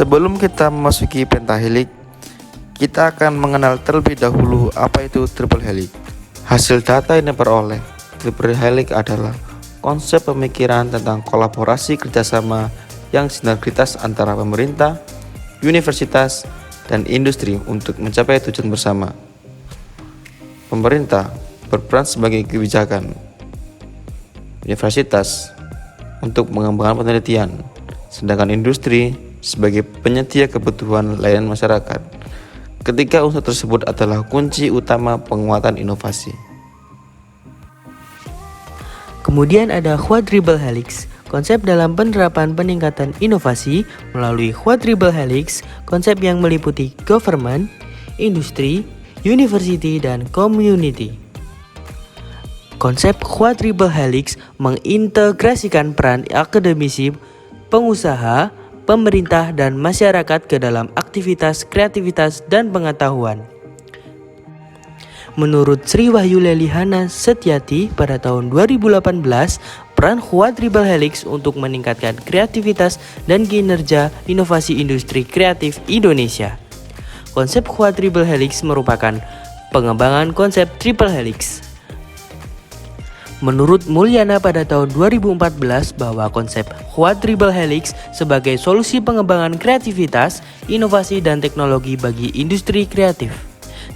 Sebelum kita memasuki pentahelix, kita akan mengenal terlebih dahulu apa itu triple helix. Hasil data yang diperoleh, triple helix adalah konsep pemikiran tentang kolaborasi kerjasama yang sinergitas antara pemerintah, universitas, dan industri untuk mencapai tujuan bersama. Pemerintah berperan sebagai kebijakan, universitas untuk mengembangkan penelitian, sedangkan industri sebagai penyedia kebutuhan layanan masyarakat. Ketiga unsur tersebut adalah kunci utama penguatan inovasi. Kemudian ada quadruple helix, konsep dalam penerapan peningkatan inovasi melalui quadruple helix, konsep yang meliputi government, industri, university, dan community. Konsep quadruple helix mengintegrasikan peran akademisi, pengusaha, pemerintah, dan masyarakat ke dalam aktivitas, kreativitas, dan pengetahuan. Menurut Sri Wahyuleli Hana Setiati pada tahun 2018, peran quadruple helix untuk meningkatkan kreativitas dan kinerja inovasi industri kreatif Indonesia. Konsep quadruple helix merupakan pengembangan konsep triple helix. Menurut Mulyana pada tahun 2014 bahwa konsep quadruple helix sebagai solusi pengembangan kreativitas, inovasi, dan teknologi bagi industri kreatif.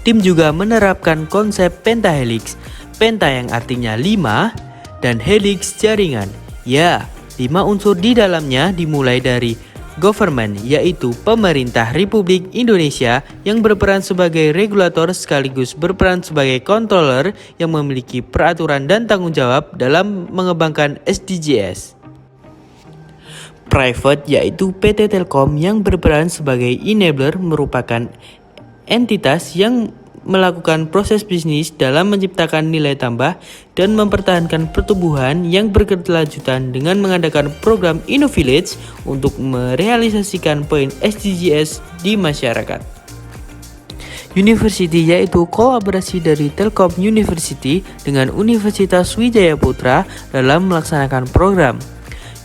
Tim juga menerapkan konsep pentahelix, penta yang artinya 5, dan helix jaringan. Ya, 5 unsur di dalamnya dimulai dari government, yaitu pemerintah Republik Indonesia yang berperan sebagai regulator sekaligus berperan sebagai controller yang memiliki peraturan dan tanggung jawab dalam mengembangkan SDGs. Private, yaitu PT Telkom yang berperan sebagai enabler, merupakan entitas yang melakukan proses bisnis dalam menciptakan nilai tambah dan mempertahankan pertumbuhan yang berkelanjutan dengan mengadakan program InnoVillage untuk merealisasikan poin SDGs di masyarakat. University, yaitu kolaborasi dari Telkom University dengan Universitas Wijaya Putra dalam melaksanakan program.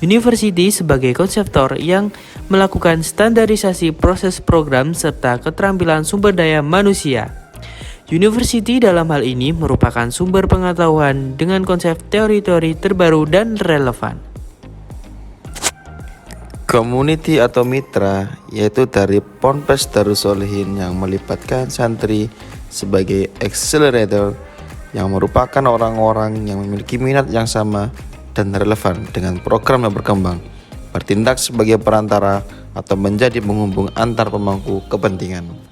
University sebagai konseptor yang melakukan standarisasi proses program serta keterampilan sumber daya manusia. University dalam hal ini merupakan sumber pengetahuan dengan konsep teori-teori terbaru dan relevan. Community atau mitra, yaitu dari Ponpes Darusolihin yang melibatkan santri sebagai accelerator yang merupakan orang-orang yang memiliki minat yang sama dan relevan dengan program yang berkembang, bertindak sebagai perantara atau menjadi penghubung antar pemangku kepentingan.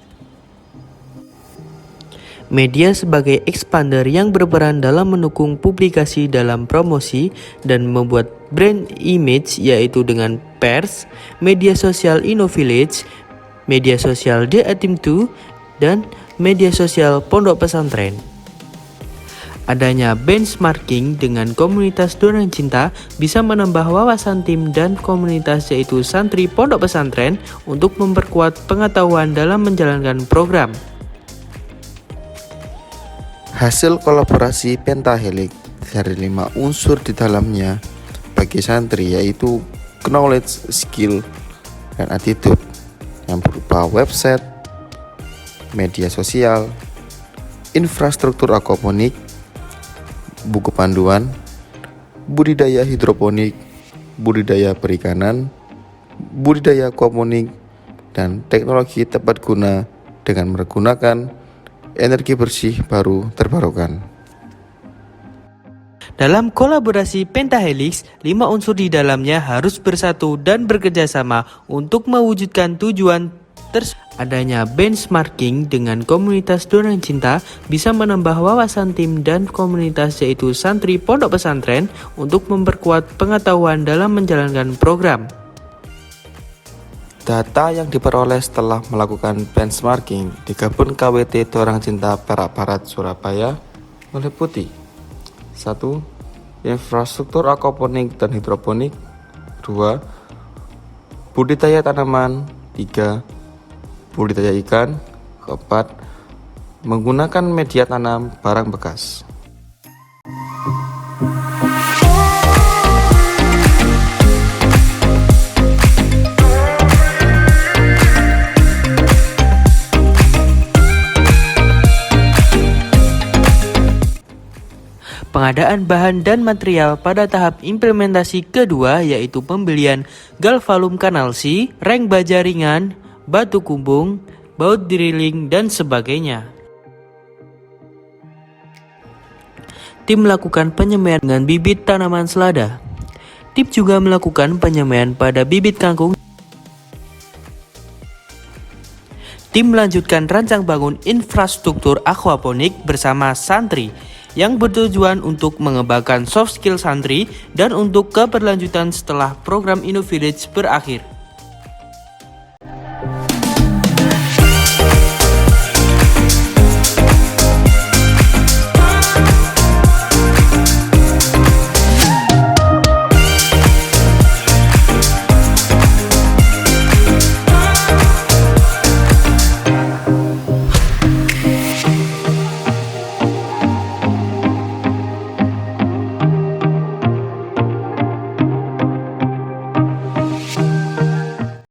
Media sebagai expander yang berperan dalam mendukung publikasi dalam promosi dan membuat brand image, yaitu dengan pers, media sosial InnoVillage, media sosial The Atim 2, dan media sosial Pondok Pesantren. Adanya benchmarking dengan komunitas Donor Cinta bisa menambah wawasan tim dan komunitas, yaitu santri Pondok Pesantren, untuk memperkuat pengetahuan dalam menjalankan program. Hasil kolaborasi pentahelix dari 5 unsur di dalamnya bagi santri, yaitu knowledge, skill, dan attitude yang berupa website, media sosial, infrastruktur aquaponik, buku panduan, budidaya hidroponik, budidaya perikanan, budidaya aquaponik, dan teknologi tepat guna dengan menggunakan energi bersih baru terbarukan. Dalam kolaborasi pentahelix, 5 unsur di dalamnya harus bersatu dan bekerja sama untuk mewujudkan tujuan tersebut. Adanya benchmarking dengan komunitas Donor Cinta bisa menambah wawasan tim dan komunitas, yaitu santri Pondok Pesantren, untuk memperkuat pengetahuan dalam menjalankan program. Data yang diperoleh setelah melakukan benchmarking di Kebun KWT Dorang Cinta Perak Barat Surabaya meliputi 1. Infrastruktur aquaponik dan hidroponik. 2. Budidaya tanaman. 3. Budidaya ikan. 4. Menggunakan media tanam barang bekas. pengadaan bahan dan material pada tahap implementasi kedua yaitu pembelian galvalum kanal C, reng baja ringan, batu kumbung, baut drilling, dan sebagainya. Tim melakukan penyemaian dengan bibit tanaman selada. Tim juga melakukan penyemaian pada bibit kangkung. Tim melanjutkan rancang bangun infrastruktur aquaponik bersama santri yang bertujuan untuk mengembangkan soft skill santri dan untuk keberlanjutan setelah program InnoVillage berakhir.